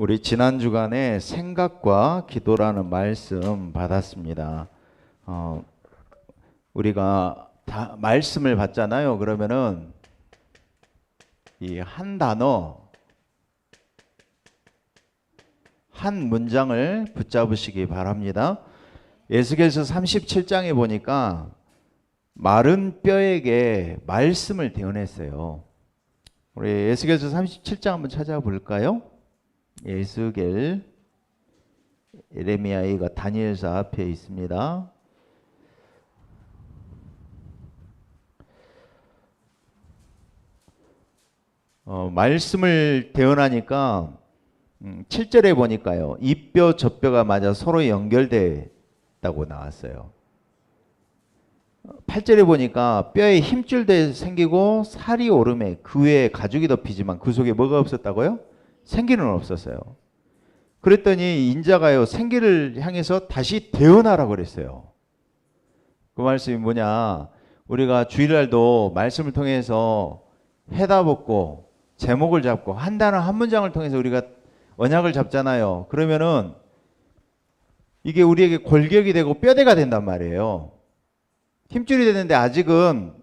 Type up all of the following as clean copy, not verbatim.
우리 지난 주간에 생각과 기도라는 말씀 받았습니다. 우리가 다 말씀을 받잖아요. 그러면은 이 한 단어, 한 문장을 붙잡으시기 바랍니다. 에스겔서 37장에 보니까 마른 뼈에게 말씀을 대언했어요. 우리 에스겔서 37장 한번 찾아볼까요? 에스겔, 예레미야가 다니엘서 앞에 있습니다. 말씀을 대언하니까 7절에 보니까요, 이 뼈 저 뼈가 맞아 서로 연결됐다고 나왔어요. 8절에 보니까 뼈에 힘줄도 생기고 살이 오름에 그 외에 가죽이 덮이지만 그 속에 뭐가 없었다고요? 생기는 없었어요. 그랬더니 인자가요, 생기를 향해서 다시 대언하라고 그랬어요. 그 말씀이 뭐냐, 우리가 주일날도 말씀을 통해서 해답 얻고 제목을 잡고 한 단어 한 문장을 통해서 우리가 언약을 잡잖아요. 그러면은 이게 우리에게 골격이 되고 뼈대가 된단 말이에요. 힘줄이 되는데 아직은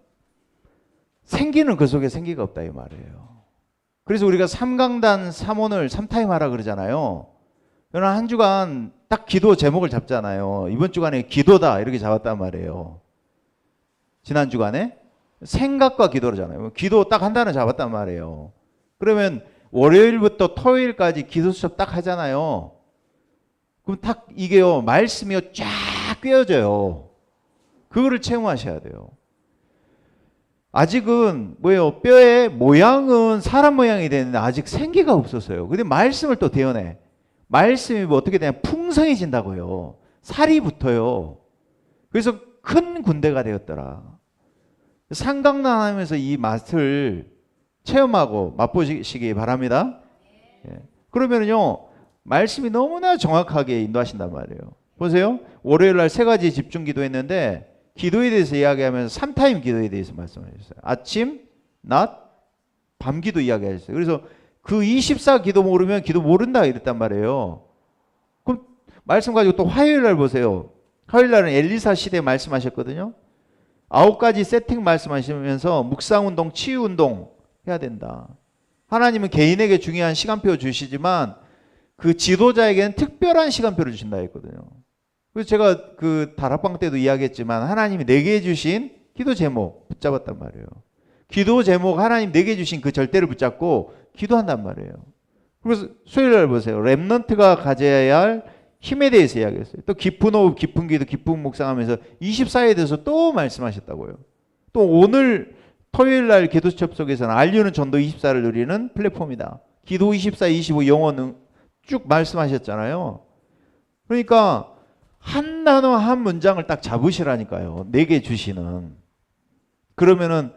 생기는 그 속에 생기가 없다 이 말이에요. 그래서 우리가 3강단 3원을 3타임 하라 그러잖아요. 저는 한 주간 딱 기도 제목을 잡잖아요. 이번 주간에 기도다 이렇게 잡았단 말이에요. 지난 주간에 생각과 기도잖아요. 기도 딱 한 단어 잡았단 말이에요. 그러면 월요일부터 토요일까지 기도 수업 딱 하잖아요. 그럼 딱 이게요, 말씀이요 쫙 꿰어져요. 그거를 체험하셔야 돼요. 아직은 뭐예요? 뼈의 모양은 사람 모양이 되는데 아직 생기가 없었어요. 근데 말씀을 또 대언해. 말씀이 뭐 어떻게 되냐? 풍성해진다고요. 살이 붙어요. 그래서 큰 군대가 되었더라. 상강난하면서 이 맛을 체험하고 맛보시기 바랍니다. 예. 그러면요, 말씀이 너무나 정확하게 인도하신단 말이에요. 보세요. 월요일 날 세 가지 집중 기도했는데 기도에 대해서 이야기하면서 3타임 기도에 대해서 말씀하셨어요. 아침, 낮, 밤 기도 이야기하셨어요. 그래서 그 24 기도 모르면 기도 모른다 이랬단 말이에요. 그럼 말씀 가지고 또 화요일 날 보세요. 화요일 날은 엘리사 시대 말씀하셨거든요. 9가지 세팅 말씀하시면서 묵상운동, 치유운동 해야 된다. 하나님은 개인에게 중요한 시간표 주시지만 그 지도자에게는 특별한 시간표를 주신다 했거든요. 그래서 제가 그 다락방 때도 이야기했지만 하나님이 내게 주신 기도 제목 붙잡았단 말이에요. 기도 제목 하나님 내게 주신 그 절대를 붙잡고 기도한단 말이에요. 그래서 수요일 날 보세요. 렘넌트가 가져야 할 힘에 대해서 이야기했어요. 또 깊은 호흡, 깊은 기도, 깊은 묵상하면서 24에 대해서 또 말씀하셨다고요. 또 오늘 토요일 날 기도 접속에서는 알려는 전도 24를 누리는 플랫폼이다. 기도 24, 25 영어는 쭉 말씀하셨잖아요. 그러니까 한 단어 한 문장을 딱 잡으시라니까요. 내게 주시는. 그러면은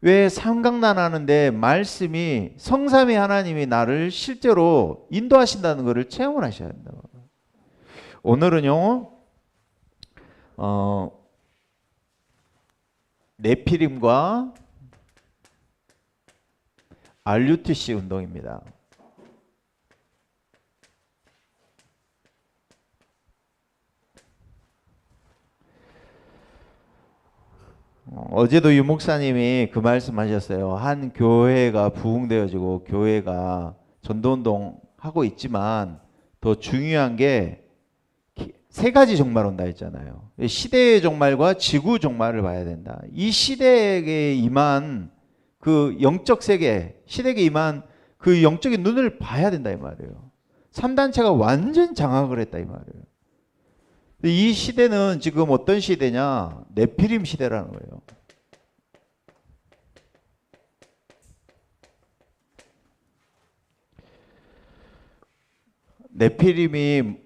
왜 삼강난 하는데 말씀이 성삼위 하나님이 나를 실제로 인도하신다는 것을 체험을 하셔야 된다. 오늘은요, 네피림과 RUTC 운동입니다. 어제도 유 목사님이 그 말씀하셨어요. 한 교회가 부흥되어지고 교회가 전도운동 하고 있지만 더 중요한 게 세 가지 종말 온다 했잖아요. 시대의 종말과 지구 종말을 봐야 된다. 이 시대에 임한 그 영적 세계, 시대에 임한 그 영적인 눈을 봐야 된다 이 말이에요. 3단체가 완전 장악을 했다 이 말이에요. 이 시대는 지금 어떤 시대냐? 네피림 시대라는 거예요. 네피림이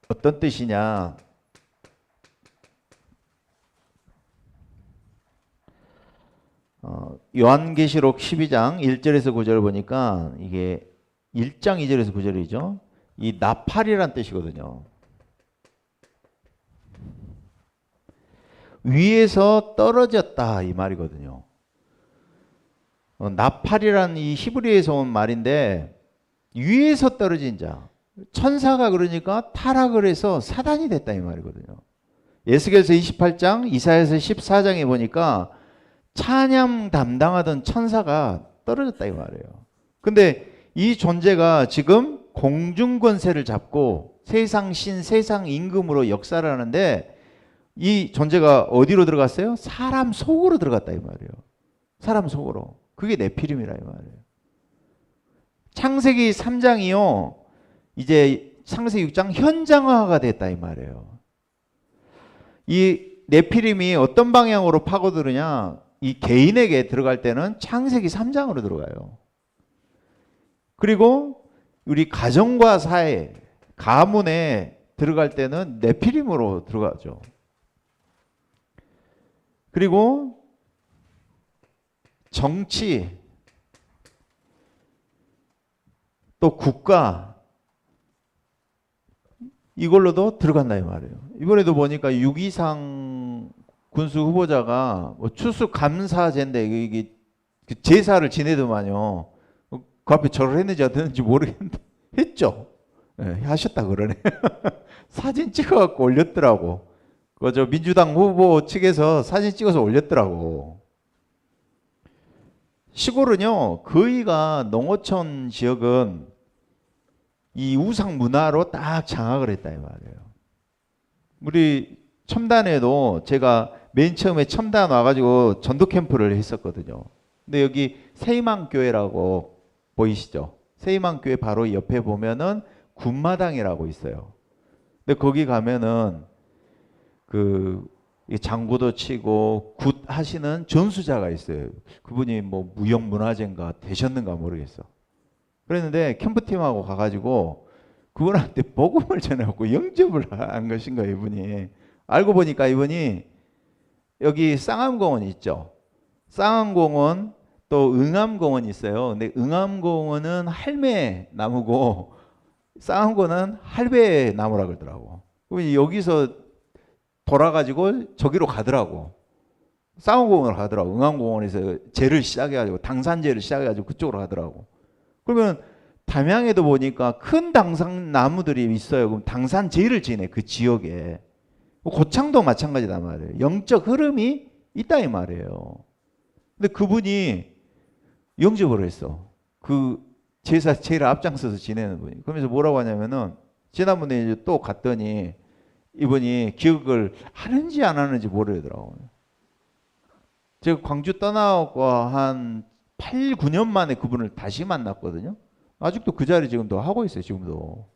어떤 뜻이냐? 요한계시록 12장 1절에서 9절 보니까 이게 1장 2절에서 9절이죠. 이 나팔이란 뜻이거든요. 위에서 떨어졌다 이 말이거든요. 나팔이란 이 히브리에서 온 말인데 위에서 떨어진 자, 천사가 그러니까 타락을 해서 사단이 됐다 이 말이거든요. 에스겔서 28장, 이사야서 14장에 보니까 찬양 담당하던 천사가 떨어졌다 이 말이에요. 근데 이 존재가 지금 공중 권세를 잡고 세상 신, 세상 임금으로 역사를 하는데 이 존재가 어디로 들어갔어요? 사람 속으로 들어갔다 이 말이에요. 사람 속으로. 그게 네피림이라 이 말이에요. 창세기 3장이요. 이제 창세기 6장 현장화가 됐다 이 말이에요. 이 네피림이 어떤 방향으로 파고들으냐? 이 개인에게 들어갈 때는 창세기 3장으로 들어가요. 그리고 우리 가정과 사회, 가문에 들어갈 때는 네피림으로 들어가죠. 그리고 정치, 또 국가, 이걸로도 들어간다 이 말이에요. 이번에도 보니까 6.23 군수 후보자가 뭐 추수감사제인데 이게 제사를 지내더만요. 그 앞에 절을 했는지 안 했는지 모르겠는데 했죠. 네, 하셨다 그러네. 사진 찍어갖고 올렸더라고. 그 민주당 후보 측에서 사진 찍어서 올렸더라고. 시골은요, 거의가 농어촌 지역은 이 우상 문화로 딱 장악을 했다 이 말이에요. 우리 첨단에도 제가 맨 처음에 첨단 와가지고 전도 캠프를 했었거든요. 근데 여기 세희망교회라고 보이시죠? 세희망교회 바로 옆에 보면은 군마당이라고 있어요. 근데 거기 가면은 그 장구도 치고 굿 하시는 전수자가 있어요. 그분이 뭐 무형문화재인가 되셨는가 모르겠어. 그랬는데 캠프팀하고 가가지고 그분한테 복음을 전해갖고 영접을 한 것인가 이분이. 알고 보니까 이분이 여기 쌍암공원 있죠. 쌍암공원 또 응암공원 있어요. 근데 응암공원은 할매 나무고 쌍암공원은 할배 나무라 그러더라고. 그럼 여기서 돌아가지고 저기로 가더라고. 쌍암공원으로 가더라고. 응암공원에서 제를 시작해가지고 당산제를 시작해가지고 그쪽으로 가더라고. 그러면 담양에도 보니까 큰 당산 나무들이 있어요. 그럼 당산제를 지내 그 지역에. 고창도 마찬가지단 말이에요. 영적 흐름이 있다 이 말이에요. 근데 그분이 영접을 했어. 그 제사 제일 앞장서서 지내는 분이. 그러면서 뭐라고 하냐면은 지난번에 이제 또 갔더니 이분이 기억을 하는지 안 하는지 모르더라고요. 제가 광주 떠나고 한 8, 9년 만에 그분을 다시 만났거든요. 아직도 그 자리 지금도 하고 있어요. 지금도.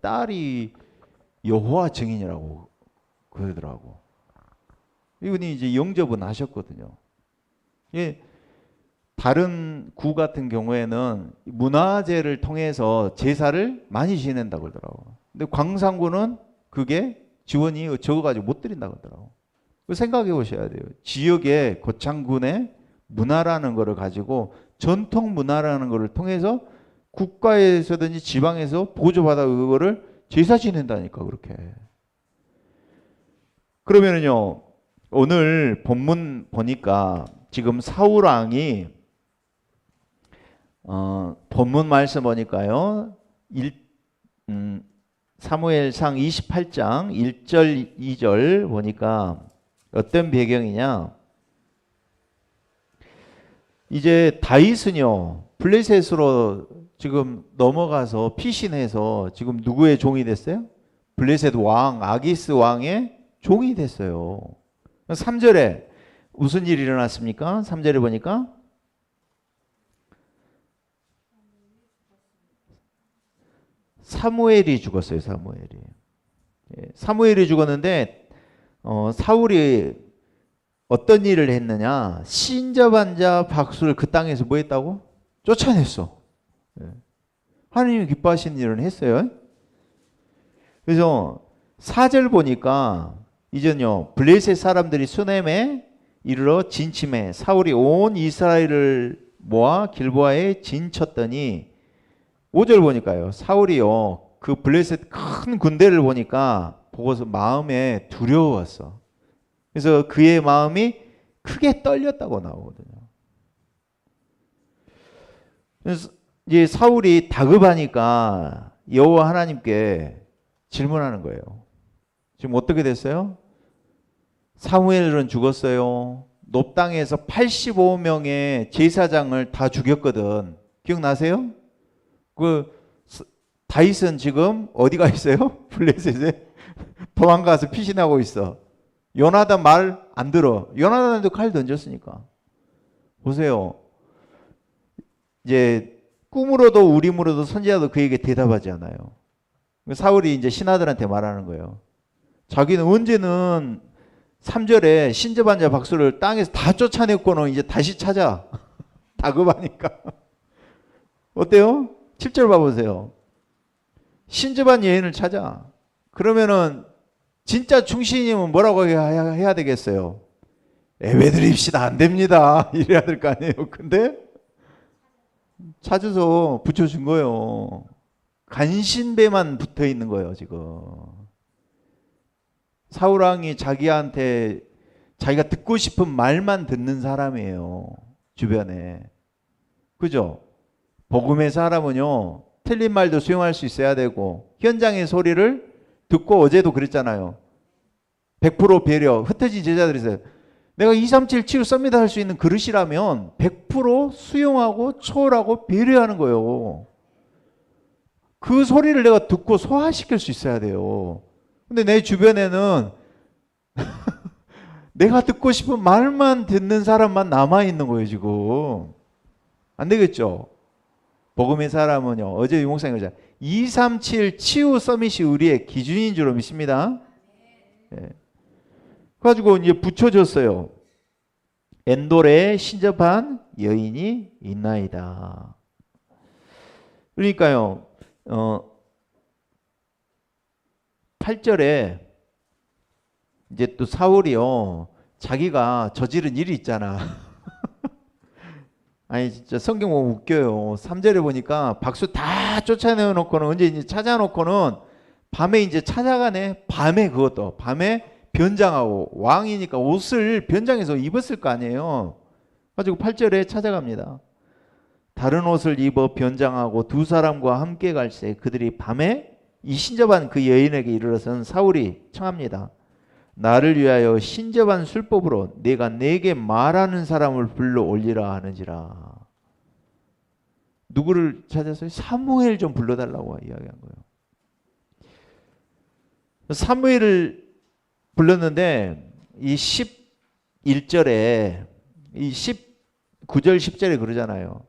딸이 여호와 증인이라고 그러더라고. 이분이 이제 영접은 하셨거든요. 예, 다른 구 같은 경우에는 문화재를 통해서 제사를 많이 지낸다고 그러더라고. 근데 광산구는 그게 지원이 적어가지고 못 드린다고 하더라고. 생각해 보셔야 돼요. 지역의 고창군의 문화라는 것을 가지고 전통 문화라는 것을 통해서 국가에서든지 지방에서 보조받아 그거를 제사 지낸다니까 그렇게. 그러면은요 오늘 본문 보니까 지금 사울 왕이 본문 말씀 보니까요 사무엘상 28장 1절 2절 보니까 어떤 배경이냐. 이제 다윗은요 블레셋으로 지금 넘어가서 피신해서 지금 누구의 종이 됐어요? 블레셋 왕 아기스 왕의 종이 됐어요. 3절에 무슨 일이 일어났습니까? 3절에 보니까 사무엘이 죽었어요. 사무엘이 죽었는데 사울이 어떤 일을 했느냐? 신자반자 박수를 그 땅에서 뭐 했다고? 쫓아냈어. 하나님이 기뻐하시는 일은 했어요. 그래서 4절 보니까 이전요 블레셋 사람들이 수넴에 이르러 진침해 사울이 온 이스라엘을 모아 길보아에 진쳤더니 5절 보니까요 사울이요 그 블레셋 큰 군대를 보니까 보고서 마음에 두려웠어. 그래서 그의 마음이 크게 떨렸다고 나오거든요. 그래서 이제 사울이 다급하니까 여호와 하나님께 질문하는 거예요. 지금 어떻게 됐어요? 사무엘은 죽었어요. 놋 땅에서 85명의 제사장을 다 죽였거든. 기억나세요? 그 다윗은 지금 어디가 있어요? 블레셋에 도망가서 피신하고 있어. 요나단 말 안 들어. 요나단도 칼 던졌으니까. 보세요. 이제 꿈으로도 우림으로도 선지자도 그에게 대답하지 않아요. 사울이 이제 신하들한테 말하는 거예요. 자기는 언제는 3절에 신접한 자 박수를 땅에서 다 쫓아냈고는 이제 다시 찾아. 다급하니까. 어때요? 7절 봐보세요. 신접한 여인을 찾아. 그러면은 진짜 충신이면 뭐라고 해야 되겠어요? 애외드립시다. 안 됩니다. 이래야 될 거 아니에요. 근데 찾아서 붙여준 거예요. 간신배만 붙어 있는 거예요, 지금. 사울왕이 자기한테 자기가 듣고 싶은 말만 듣는 사람이에요. 주변에. 그죠? 복음의 사람은요, 틀린 말도 수용할 수 있어야 되고, 현장의 소리를 듣고, 어제도 그랬잖아요. 100% 배려, 흩어진 제자들이 있어요. 내가 237 치유 썹니다 할 수 있는 그릇이라면 100% 수용하고 초월하고 배려하는 거예요. 그 소리를 내가 듣고 소화시킬 수 있어야 돼요. 근데 내 주변에는 내가 듣고 싶은 말만 듣는 사람만 남아있는 거예요, 지금. 안 되겠죠? 복음의 사람은요, 어제 유목사님 그러잖아요. 237 치유 서밋이 우리의 기준인 줄로 믿습니다. 예. 그래가지고 이제 붙여줬어요. 엔돌에 신접한 여인이 있나이다. 그러니까요, 8절에 이제 또 사울이요, 자기가 저지른 일이 있잖아. 아니 진짜 성경 보면 웃겨요. 3절에 보니까 박수 다 쫓아내놓고는 언제 이제 찾아놓고는 밤에 이제 찾아가네. 밤에 그것도 밤에 변장하고, 왕이니까 옷을 변장해서 입었을 거 아니에요. 가지고 8절에 찾아갑니다. 다른 옷을 입어 변장하고 두 사람과 함께 갈새 그들이 밤에 이 신접한 그 여인에게 이르러서는 사울이 청합니다. 나를 위하여 신접한 술법으로 내가 내게 말하는 사람을 불러 올리라 하는지라. 누구를 찾아서? 사무엘 좀 불러달라고 이야기한 거예요. 사무엘을 불렀는데 이 11절에 이 19절 10절에 그러잖아요.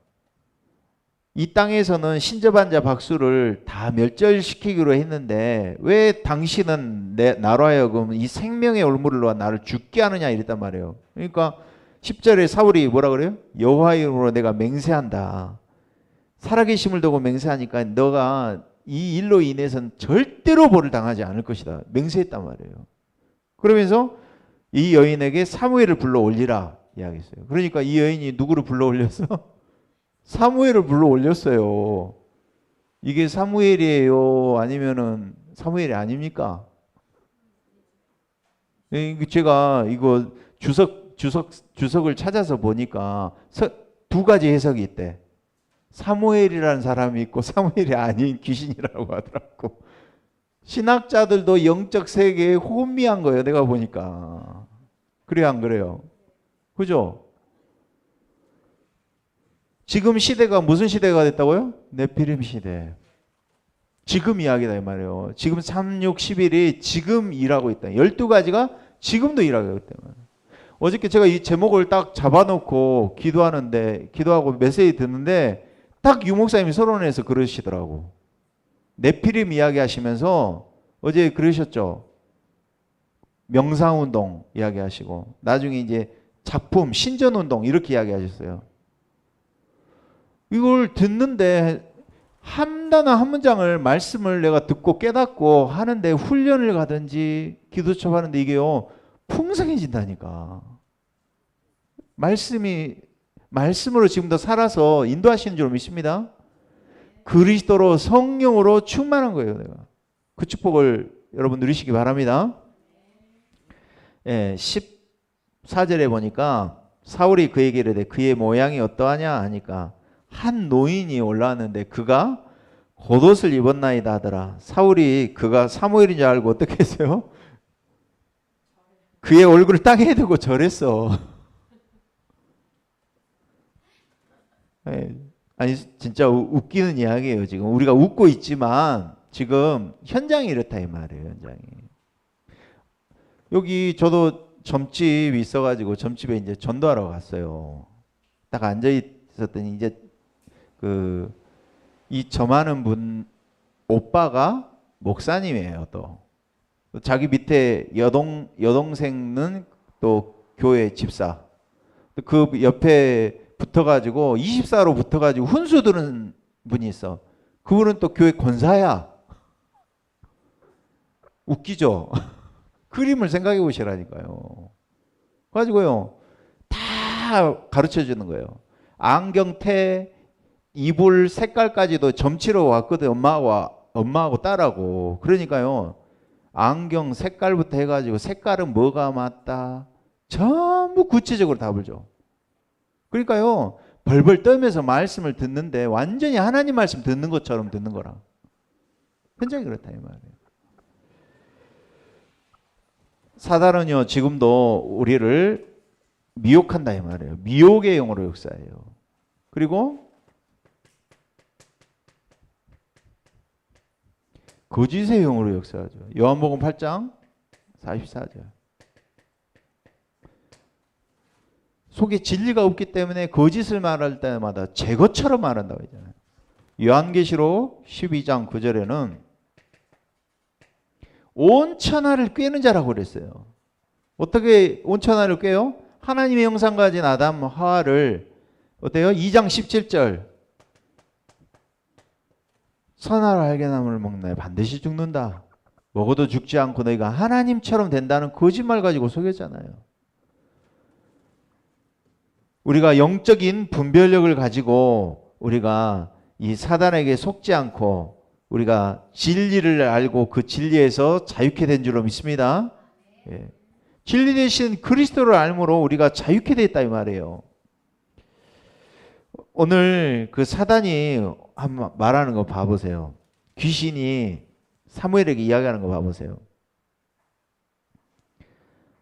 이 땅에서는 신접한 자 박수를 다 멸절시키기로 했는데 왜 당신은 나로 하여금 이 생명의 올무를 놓아 나를 죽게 하느냐 이랬단 말이에요. 그러니까 10절에 사울이 뭐라 그래요? 여호와의 이름으로 내가 맹세한다. 살아계심을 두고 맹세하니까 너가 이 일로 인해서는 절대로 벌을 당하지 않을 것이다. 맹세했단 말이에요. 그러면서 이 여인에게 사무엘을 불러 올리라 이야기했어요. 그러니까 이 여인이 누구를 불러 올렸어? 사무엘을 불러 올렸어요. 이게 사무엘이에요? 아니면은 사무엘이 아닙니까? 제가 이거 주석을 찾아서 보니까 두 가지 해석이 있대. 사무엘이라는 사람이 있고 사무엘이 아닌 귀신이라고 하더라고. 신학자들도 영적 세계에 혼미한 거예요. 내가 보니까. 그래요, 안 그래요? 그죠? 지금 시대가 무슨 시대가 됐다고요? 네피림 시대. 지금 이야기다 이 말이에요. 지금 3, 6, 11이 지금 일하고 있다. 12가지가 지금도 일하고 있다. 어저께 제가 이 제목을 딱 잡아놓고 기도하고 메시지 듣는데 딱 유목사님이 서론에서 그러시더라고. 네피림 이야기 하시면서 어제 그러셨죠. 명상운동 이야기 하시고 나중에 이제 작품, 신전운동 이렇게 이야기 하셨어요. 이걸 듣는데 한 단어 한 문장을 말씀을 내가 듣고 깨닫고 하는데 훈련을 가든지 기도처 하는데 이게요 풍성해진다니까. 말씀으로 지금도 살아서 인도하시는 줄 믿습니다. 그리스도로 성령으로 충만한 거예요. 내가 그 축복을 여러분 누리시기 바랍니다. 예, 14절에 보니까 사울이 그에게 이르되 그의 모양이 어떠하냐 하니까 한 노인이 올라왔는데 그가 겉옷을 입었나이다 하더라. 사울이 그가 사무엘인 줄 알고 어떻게 했어요? 그의 얼굴을 땅에 대고 절했어. 아니 진짜 웃기는 이야기예요. 지금 우리가 웃고 있지만 지금 현장이 이렇다 이 말이에요. 현장이. 여기 저도 점집이 있어가지고 점집에 이제 전도하러 갔어요. 딱 앉아 있었더니 이제 이 점하는 분 오빠가 목사님이에요. 또 자기 밑에 여동생은 또 교회 집사. 그 옆에 붙어가지고 24로 붙어가지고 훈수 두는 분이 있어. 그분은 또 교회 권사야. 웃기죠? 그림을 생각해 보시라니까요. 가지고요 다 가르쳐 주는 거예요. 안경테, 이불 색깔까지도 점치러 왔거든. 엄마하고 딸하고. 그러니까요 안경 색깔부터 해가지고 색깔은 뭐가 맞다 전부 구체적으로 답을 줘. 그러니까요 벌벌 떨면서 말씀을 듣는데 완전히 하나님 말씀 듣는 것처럼 듣는 거라. 현장이 그렇다 이 말이에요. 사단은요 지금도 우리를 미혹한다 이 말이에요. 미혹의 영으로 역사해요. 그리고 거짓의 영으로 역사하죠. 요한복음 8장 44절. 속에 진리가 없기 때문에 거짓을 말할 때마다 제 것처럼 말한다고 했잖아요. 요한계시록 12장 9절에는 온 천하를 꿰는 자라고 그랬어요. 어떻게 온 천하를 꿰요? 하나님의 형상 가진 아담 하와를 어때요? 2장 17절 선악을 알게 나무를 먹나요? 반드시 죽는다. 먹어도 죽지 않고 너희가 하나님처럼 된다는 거짓말 가지고 속였잖아요. 우리가 영적인 분별력을 가지고 우리가 이 사단에게 속지 않고 우리가 진리를 알고 그 진리에서 자유케 된 줄로 믿습니다. 예. 진리 대신 그리스도를 알므로 우리가 자유케 됐다 이 말이에요. 오늘 그 사단이 한번 말하는 거 봐보세요. 귀신이 사무엘에게 이야기하는 거 봐보세요.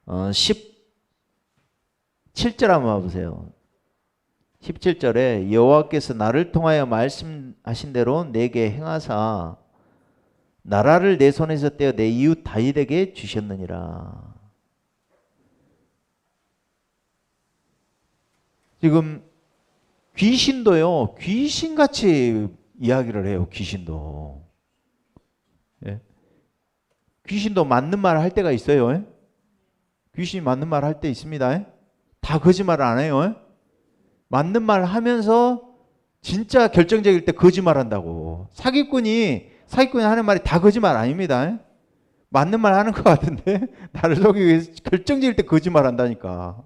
17절 한번 봐보세요. 17절에 여호와께서 나를 통하여 말씀하신 대로 내게 행하사 나라를 내 손에서 떼어 내 이웃 다윗에게 주셨느니라. 지금 귀신도요 귀신같이 이야기를 해요. 귀신도. 예? 귀신도 맞는 말 할 때가 있어요. 예? 귀신이 맞는 말 할 때 있습니다. 예? 다 거짓말 안 해요. 예? 맞는 말 하면서 진짜 결정적일 때 거짓말 한다고. 사기꾼이 하는 말이 다 거짓말 아닙니다. 예? 맞는 말 하는 것 같은데 나를 속이기 위해서 결정적일 때 거짓말 한다니까.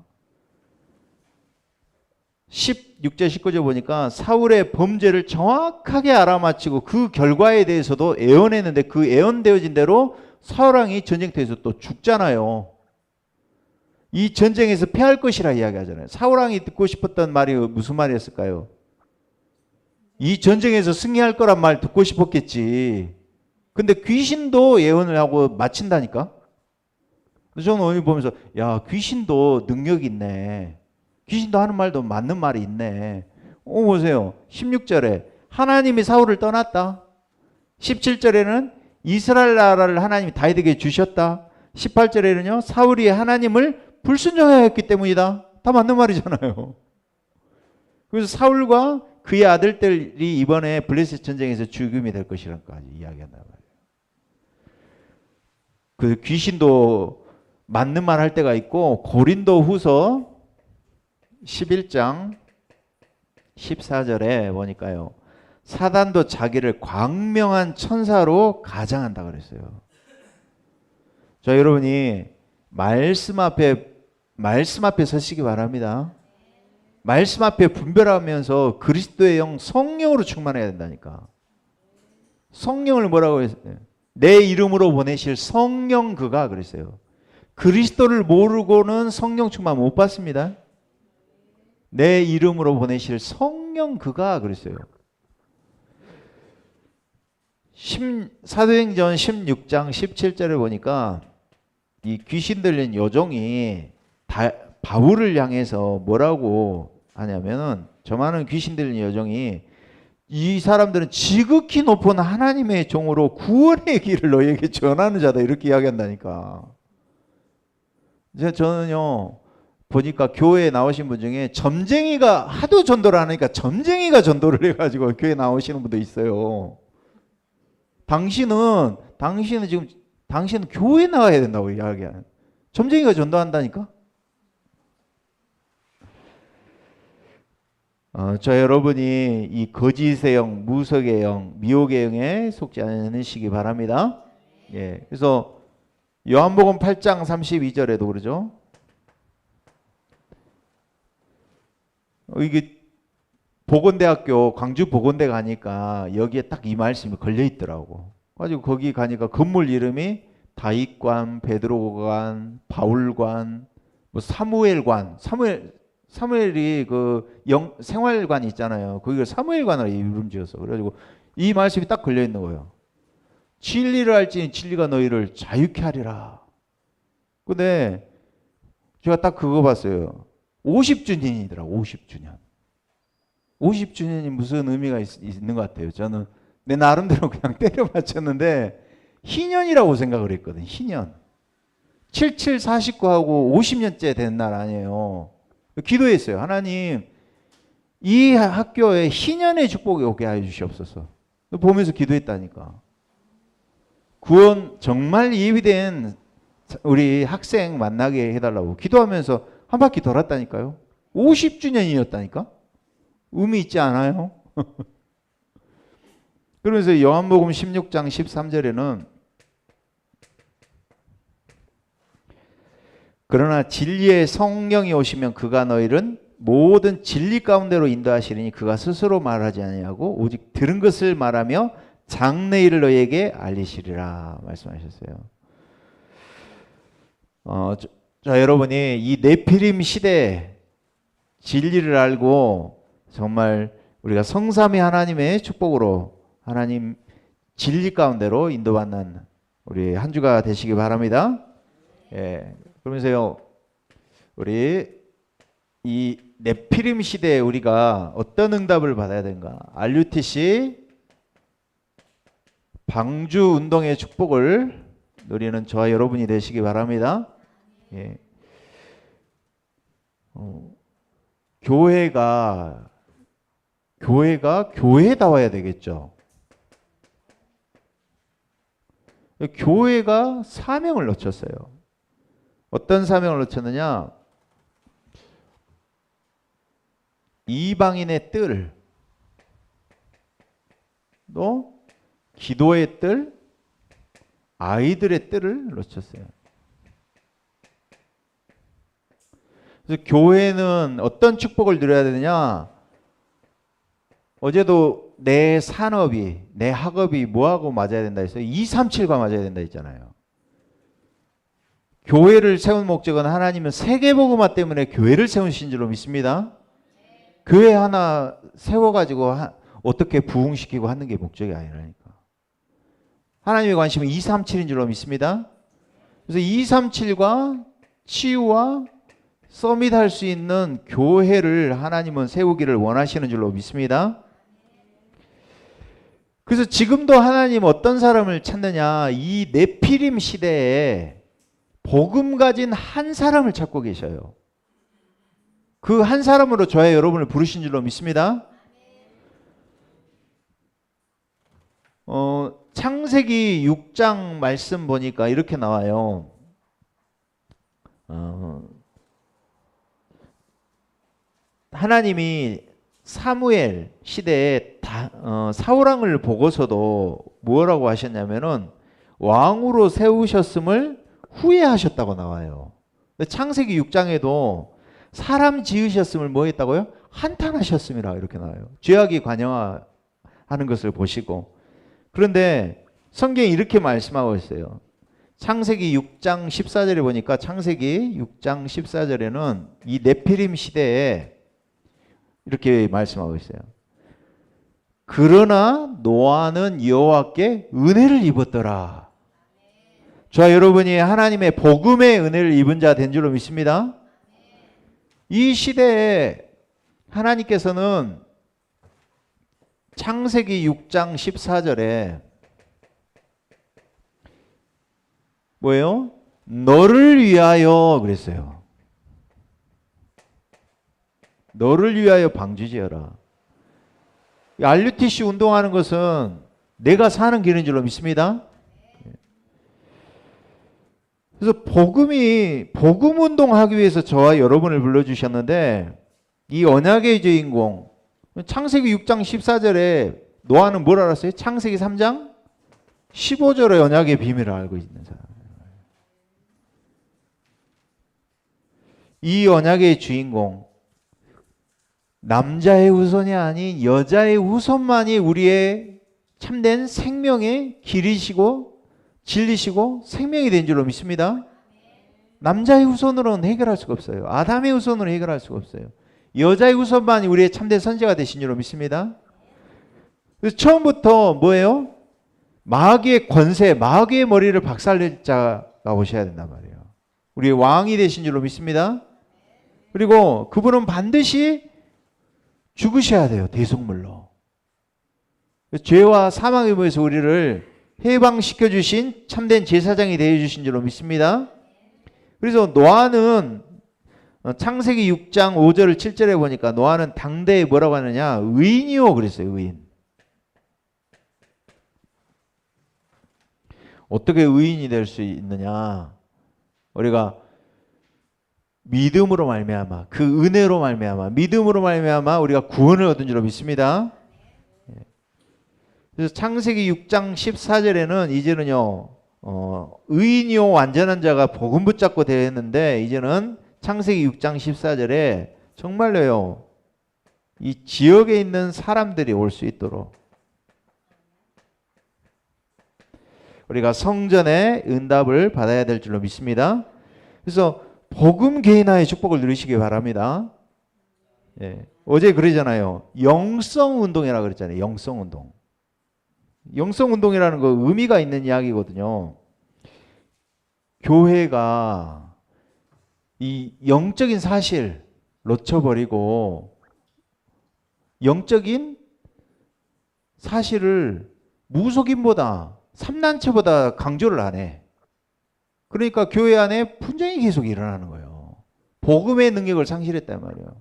16절 19절 보니까 사울의 범죄를 정확하게 알아맞히고 그 결과에 대해서도 예언했는데 그 예언되어진 대로 사울왕이 전쟁터에서 또 죽잖아요. 이 전쟁에서 패할 것이라 이야기하잖아요. 사울왕이 듣고 싶었던 말이 무슨 말이었을까요? 이 전쟁에서 승리할 거란 말 듣고 싶었겠지. 근데 귀신도 예언을 하고 마친다니까. 저는 오늘 보면서 야 귀신도 능력이 있네. 귀신도 하는 말도 맞는 말이 있네. 보세요. 16절에 하나님이 사울을 떠났다. 17절에는 이스라엘 나라를 하나님이 다윗에게 주셨다. 18절에는요. 사울이 하나님을 불순종하였기 때문이다. 다 맞는 말이잖아요. 그래서 사울과 그의 아들들이 이번에 블레셋 전쟁에서 죽음이 될 것이라까지 이야기한단 말이에요. 그 귀신도 맞는 말 할 때가 있고 고린도 후서 11장 14절에 보니까요. 사단도 자기를 광명한 천사로 가장한다 그랬어요. 자, 여러분이 말씀 앞에 서시기 바랍니다. 말씀 앞에 분별하면서 그리스도의 영 성령으로 충만해야 된다니까. 성령을 뭐라고 했어요? 내 이름으로 보내실 성령 그가 그랬어요. 그리스도를 모르고는 성령 충만 못 받습니다. 내 이름으로 보내실 성령 그가 그랬어요. 사도행전 16장 17절에 보니까 이 귀신 들린 여종이 바울을 향해서 뭐라고 하냐면은, 저 많은 귀신 들린 여종이 이 사람들은 지극히 높은 하나님의 종으로 구원의 길을 너희에게 전하는 자다, 이렇게 이야기한다니까. 저는요 보니까 교회에 나오신 분 중에 점쟁이가 하도 전도를 하니까 점쟁이가 전도를 해가지고 교회에 나오시는 분도 있어요. 당신은 교회에 나와야 된다고 이야기하는, 점쟁이가 전도한다니까. 저 여러분이 이 거짓의 영, 무석의 영, 미혹의 영에 속지 않으시기 바랍니다. 예, 그래서 요한복음 8장 32절에도 그러죠. 이게 보건대학교, 광주 보건대 가니까 여기에 딱 이 말씀이 걸려 있더라고. 가지고 거기 가니까 건물 이름이 다윗관, 베드로관, 바울관, 뭐 사무엘관, 사무엘이 그 생활관 있잖아요. 거기를 사무엘관으로 이름 지었어. 그래가지고 이 말씀이 딱 걸려 있는 거예요. 진리를 알지니 진리가 너희를 자유케 하리라. 근데 제가 딱 그거 봤어요. 50주년이더라고. 50주년. 50주년이 무슨 의미가 있는 것 같아요. 저는 내 나름대로 그냥 때려 맞췄는데 희년이라고 생각을 했거든. 희년. 77, 49하고 50년째 된 날 아니에요. 기도했어요. 하나님, 이 학교에 희년의 축복이 오게 해 주시옵소서. 보면서 기도했다니까. 구원 정말 예비된 우리 학생 만나게 해달라고 기도하면서 한 바퀴 돌았다니까요. 50주년이었다니까. 의미 있지 않아요? 그러면서 요한복음 16장 13절에는 그러나 진리의 성령이 오시면 그가 너희를 모든 진리 가운데로 인도하시리니 그가 스스로 말하지 아니하고 오직 들은 것을 말하며 장래일을 너희에게 알리시리라 말씀하셨어요. 자, 여러분이 이 네피림 시대에 진리를 알고 정말 우리가 성삼위 하나님의 축복으로 하나님 진리 가운데로 인도받는 우리 한 주가 되시기 바랍니다. 예. 그러면서요, 우리 이 네피림 시대에 우리가 어떤 응답을 받아야 되는가? RUTC 방주 운동의 축복을 누리는 저와 여러분이 되시기 바랍니다. 예. 교회가 교회다워야 되겠죠. 교회가 사명을 놓쳤어요. 어떤 사명을 놓쳤느냐? 이방인의 뜰, 또 기도의 뜰, 아이들의 뜰을 놓쳤어요. 그래서 교회는 어떤 축복을 누려야 되느냐? 어제도 내 산업이, 내 학업이 뭐하고 맞아야 된다 했어요? 237과 맞아야 된다 했잖아요. 교회를 세운 목적은 하나님은 세계복음화 때문에 교회를 세우신 줄로 믿습니다. 교회 하나 세워가지고 어떻게 부흥시키고 하는 게 목적이 아니라니까. 하나님의 관심은 237인 줄로 믿습니다. 그래서 237과 치유와 서밋할 수 있는 교회를 하나님은 세우기를 원하시는 줄로 믿습니다. 그래서 지금도 하나님 어떤 사람을 찾느냐? 이 네피림 시대에 복음 가진 한 사람을 찾고 계셔요. 그 한 사람으로 저와 여러분을 부르신 줄로 믿습니다. 창세기 6장 말씀 보니까 이렇게 나와요. 하나님이 사무엘 시대에 사울왕을 보고서도 뭐라고 하셨냐면은 왕으로 세우셨음을 후회하셨다고 나와요. 창세기 6장에도 사람 지으셨음을 뭐 했다고요? 한탄하셨음이라 이렇게 나와요. 죄악이 관영하는 것을 보시고. 그런데 성경이 이렇게 말씀하고 있어요. 창세기 6장 14절에 보니까 창세기 6장 14절에는 이 네피림 시대에 이렇게 말씀하고 있어요. 그러나 노아는 여호와께 은혜를 입었더라. 저와 여러분이 하나님의 복음의 은혜를 입은 자 된 줄로 믿습니다. 이 시대에 하나님께서는 창세기 6장 14절에 뭐예요? 너를 위하여 그랬어요. 너를 위하여 방주지어라. RUTC 운동하는 것은 내가 사는 길인 줄로 믿습니다. 그래서 복음 운동하기 위해서 저와 여러분을 불러주셨는데 이 언약의 주인공 창세기 6장 14절에 노아는 뭘 알았어요? 창세기 3장 15절의 언약의 비밀을 알고 있는 사람. 이 언약의 주인공 남자의 후손이 아닌 여자의 후손만이 우리의 참된 생명의 길이시고 진리시고 생명이 된 줄로 믿습니다. 남자의 후손으로는 해결할 수가 없어요. 아담의 후손으로 해결할 수가 없어요. 여자의 후손만이 우리의 참된 선지가 되신 줄로 믿습니다. 그래서 처음부터 뭐예요? 마귀의 권세, 마귀의 머리를 박살낼 자가 오셔야 된단 말이에요. 우리의 왕이 되신 줄로 믿습니다. 그리고 그분은 반드시 죽으셔야 돼요. 대속물로. 죄와 사망의 몸에서 우리를 해방시켜 주신 참된 제사장이 되어 주신 줄로 믿습니다. 그래서 노아는 창세기 6장 5절 7절에 보니까 노아는 당대에 뭐라고 하느냐? 의인이요 그랬어요. 의인. 어떻게 의인이 될 수 있느냐? 우리가 믿음으로 말미암아 그 은혜로 말미암아 믿음으로 말미암아 우리가 구원을 얻은 줄로 믿습니다. 그래서 창세기 6장 14절에는 이제는요 의인이요 완전한 자가 복음 붙잡고 되었는데 이제는 창세기 6장 14절에 정말로요 이 지역에 있는 사람들이 올 수 있도록 우리가 성전의 응답을 받아야 될 줄로 믿습니다. 그래서 복음 개인화의 축복을 누리시기 바랍니다. 예. 어제 그러잖아요. 영성 운동이라고 그랬잖아요. 영성 운동. 영성 운동이라는 거 의미가 있는 이야기거든요. 교회가 이 영적인 사실 놓쳐버리고 영적인 사실을 무속인보다 3단체보다 강조를 안 해. 그러니까 교회 안에 분쟁이 계속 일어나는 거예요. 복음의 능력을 상실했단 말이에요.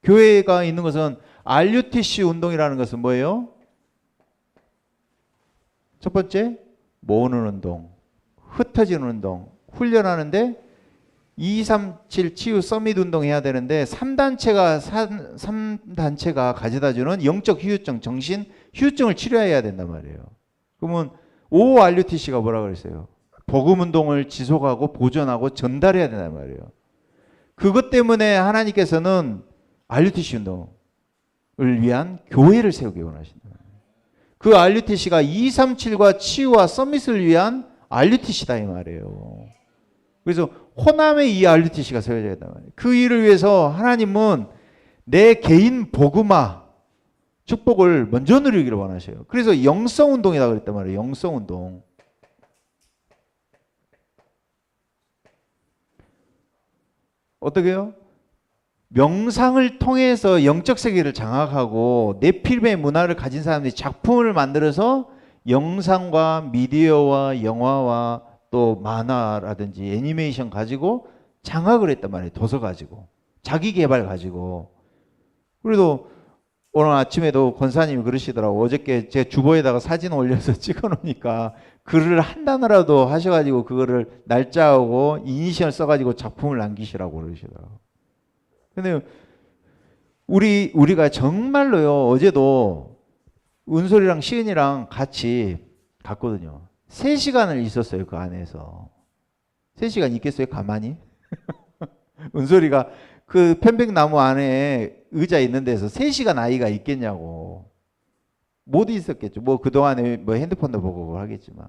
교회가 있는 것은 RUTC 운동이라는 것은 뭐예요? 첫 번째, 모으는 운동, 흩어지는 운동, 훈련하는데 237 치유 서밋 운동 해야 되는데 3단체가 가져다주는 영적 휴유증, 정신 휴유증을 치료해야 된단 말이에요. 그러면 ORUTC가 뭐라 그랬어요? 복음 운동을 지속하고 보존하고 전달해야 된단 말이에요. 그것 때문에 하나님께서는 RUTC 운동을 위한 교회를 세우기 원하신다. 그 RUTC가 237과 치유와 서밋을 위한 RUTC다 이 말이에요. 그래서 호남의 이 RUTC가 세워져야 된단 말이에요. 그 일을 위해서 하나님은 내 개인 복음화 축복을 먼저 누리기를 원하셔요. 그래서 영성 운동이라고 그랬단 말이에요. 영성 운동. 어떻게 해요? 명상을 통해서 영적 세계를 장악하고 네피림의 문화를 가진 사람들이 작품을 만들어서 영상과 미디어와 영화와 또 만화라든지 애니메이션 가지고 장악을 했단 말이에요. 도서 가지고 자기 개발 가지고. 그래도 오늘 아침에도 권사님이 그러시더라고. 어저께 제 주보에다가 사진 올려서 찍어놓으니까 글을 한 단어라도 하셔가지고 그거를 날짜하고 이니셜 써가지고 작품을 남기시라고 그러시더라고. 근데 우리가 정말로요. 어제도 은솔이랑 시은이랑 같이 갔거든요. 3시간을 있었어요. 그 안에서. 3시간 있겠어요? 가만히? 은솔이가 그 편백나무 안에 의자 있는 데서 3시간 아이가 있겠냐고. 못 있었겠죠. 뭐 그동안에 뭐 핸드폰도 보고 하겠지만.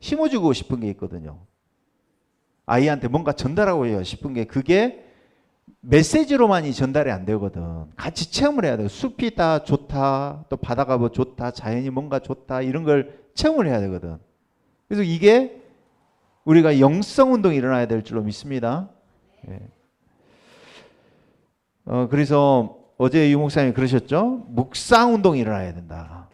심어주고 싶은 게 있거든요. 아이한테 뭔가 전달하고 싶은 게 그게 메시지로만이 전달이 안 되거든. 같이 체험을 해야 돼. 숲이 다 좋다, 또 바다가 뭐 좋다, 자연이 뭔가 좋다, 이런 걸 체험을 해야 되거든. 그래서 이게 우리가 영성 운동이 일어나야 될 줄로 믿습니다. 예. 그래서 어제 유 목사님이 그러셨죠? 묵상 운동이 일어나야 된다.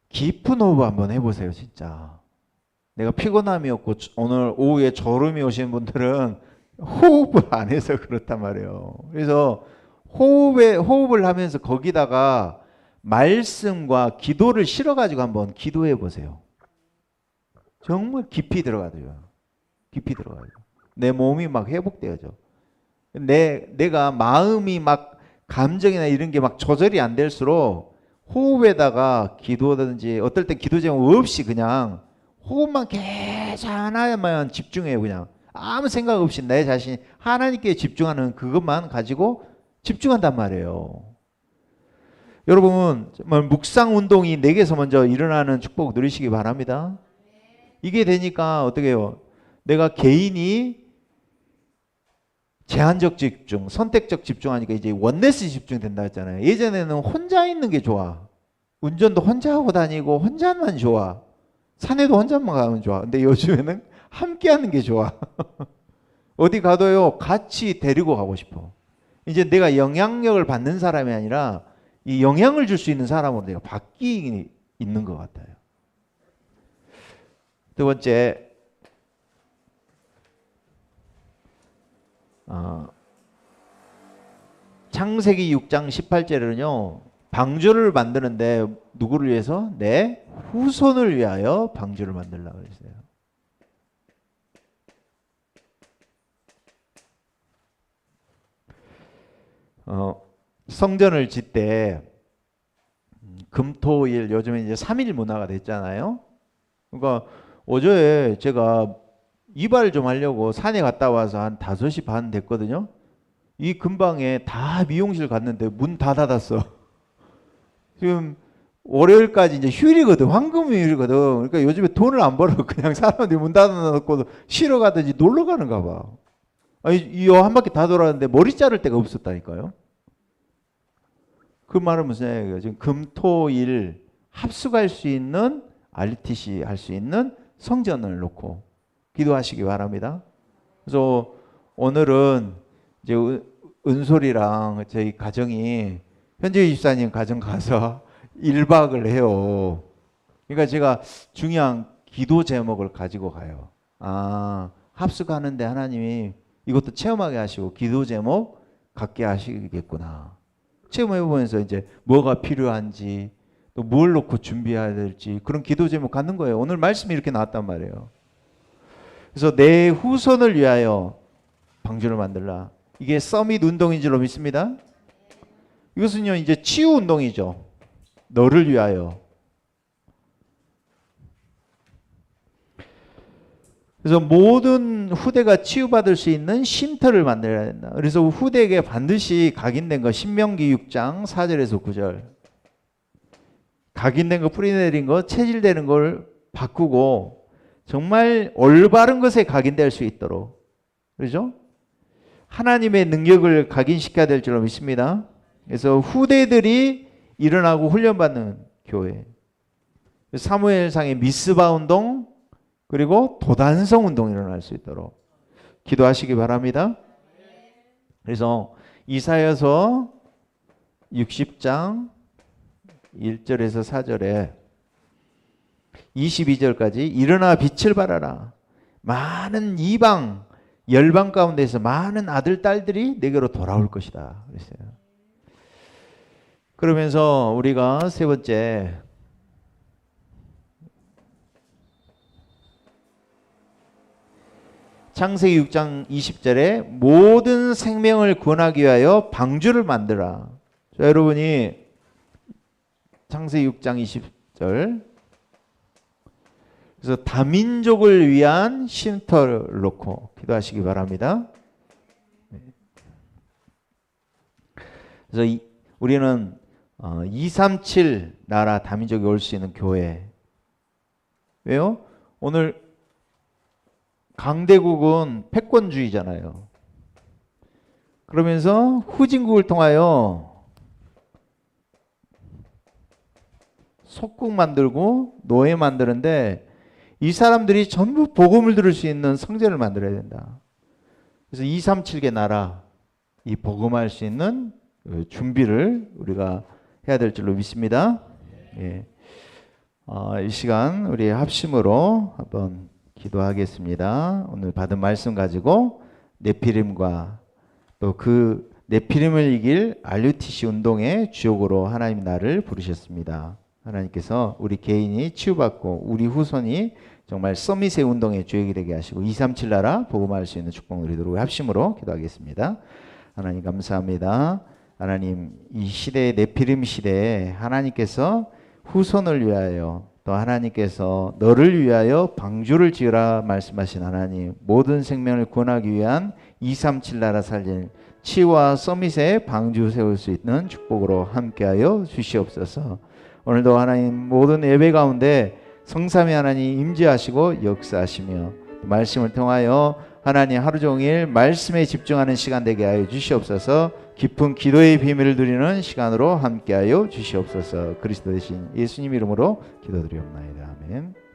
깊은 호흡 한번 해보세요, 진짜. 내가 피곤함이 없고 오늘 오후에 졸음이 오시는 분들은 호흡을 안 해서 그렇단 말이에요. 그래서 호흡을 하면서 거기다가 말씀과 기도를 실어가지고 한번 기도해 보세요. 정말 깊이 들어가요. 깊이 들어가요. 내 몸이 막 회복되어져. 내가 마음이 막 감정이나 이런 게 막 조절이 안 될수록 호흡에다가 기도든지 어떨 땐 기도 제목 없이 그냥 호흡만 계속 하나에만 집중해요. 그냥 아무 생각 없이 내 자신 하나님께 집중하는 그것만 가지고 집중한단 말이에요. 여러분 정말 묵상 운동이 내게서 먼저 일어나는 축복 누리시기 바랍니다. 이게 되니까 어떻게 해요? 내가 개인이 제한적 집중, 선택적 집중하니까 이제 원네스 집중된다 했잖아요. 예전에는 혼자 있는 게 좋아. 운전도 혼자 하고 다니고 혼자만 좋아. 산에도 혼자만 가면 좋아. 근데 요즘에는 함께 하는 게 좋아. 어디 가도요, 같이 데리고 가고 싶어. 이제 내가 영향력을 받는 사람이 아니라 이 영향을 줄 수 있는 사람으로 내가 바뀌고 있는 것 같아요. 두 번째, 창세기 6장 18절에는요, 방주를 만드는데 누구를 위해서? 내 후손을 위하여 방주를 만들라고 그랬어요. 성전을 짓때 금토일 요즘에 이제 3일 문화가 됐잖아요. 그러니까 어제 제가 이발 좀 하려고 산에 갔다 와서 한 5시 반 됐거든요. 이 근방에 다 미용실 갔는데 문 다 닫았어. 지금 월요일까지 이제 휴일이거든. 황금휴일이거든. 그러니까 요즘에 돈을 안 벌어. 그냥 사람들이 문 닫아놓고 쉬러 가든지 놀러 가는가 봐. 아니, 이 한 바퀴 다 돌았는데 머리 자를 데가 없었다니까요. 그 말은 무슨 얘기예요? 지금 금토일 합숙할 수 있는 RTC 할 수 있는 성전을 놓고 기도하시기 바랍니다. 그래서 오늘은 이제 은솔이랑 저희 가정이 현재 집사님 가정 가서 1박을 해요. 그러니까 제가 중요한 기도 제목을 가지고 가요. 합숙하는데 하나님이 이것도 체험하게 하시고 기도 제목 갖게 하시겠구나. 체험해 보면서 이제 뭐가 필요한지 또 뭘 놓고 준비해야 될지 그런 기도 제목 갖는 거예요. 오늘 말씀이 이렇게 나왔단 말이에요. 그래서 내 후손을 위하여 방주를 만들라. 이게 서밋 운동인 줄로 믿습니다. 이것은요 이제 치유 운동이죠. 너를 위하여. 그래서 모든 후대가 치유받을 수 있는 쉼터를 만들어야 된다. 그래서 후대에게 반드시 각인된 거 신명기 6장 4절에서 9절. 각인된 거, 뿌리내린 거, 체질되는 걸 바꾸고 정말 올바른 것에 각인될 수 있도록. 그렇죠? 하나님의 능력을 각인시켜야 될 줄로 믿습니다. 그래서 후대들이 일어나고 훈련받는 교회. 사무엘상의 미스바 운동 그리고 도단성 운동이 일어날 수 있도록 기도하시기 바랍니다. 그래서 이사야서 60장 1절에서 4절에 22절까지 일어나 빛을 발하라. 많은 이방 열방 가운데서 많은 아들 딸들이 내게로 돌아올 것이다 그랬어요. 그러면서 우리가 세 번째 창세기 6장 20절에 모든 생명을 구원하기 위하여 방주를 만들라. 자, 여러분이 창세기 6장 20절 그래서 다민족을 위한 쉼터를 놓고 기도하시기 바랍니다. 그래서 우리는 237 나라 다민족이 올 수 있는 교회. 왜요? 오늘 강대국은 패권주의잖아요. 그러면서 후진국을 통하여 속국 만들고 노예 만드는데 이 사람들이 전부 복음을 들을 수 있는 성전을 만들어야 된다. 그래서 237개 나라 이 복음할 수 있는 준비를 우리가 해야 될 줄로 믿습니다. 예. 이 시간 우리 합심으로 한번 기도하겠습니다. 오늘 받은 말씀 가지고 네피림과 또 그 네피림을 이길 RUTC 운동의 주역으로 하나님 나를 부르셨습니다. 하나님께서 우리 개인이 치유받고 우리 후손이 정말 서밋의 운동의 주역이 되게 하시고 237 나라 복음할 수 있는 축복 누리도록 합심으로 기도하겠습니다. 하나님 감사합니다. 하나님 이 시대의 네피림 시대에 하나님께서 후손을 위하여 또 하나님께서 너를 위하여 방주를 지으라 말씀하신 하나님, 모든 생명을 구원하기 위한 237 나라 살릴 치유와 서밋의 방주 세울 수 있는 축복으로 함께하여 주시옵소서. 오늘도 하나님 모든 예배 가운데 성삼위 하나님 임재하시고 역사하시며 말씀을 통하여 하나님 하루 종일 말씀에 집중하는 시간 되게 하여 주시옵소서. 깊은 기도의 비밀을 누리는 시간으로 함께하여 주시옵소서. 그리스도 대신 예수님 이름으로 기도드리옵나이다. 아멘.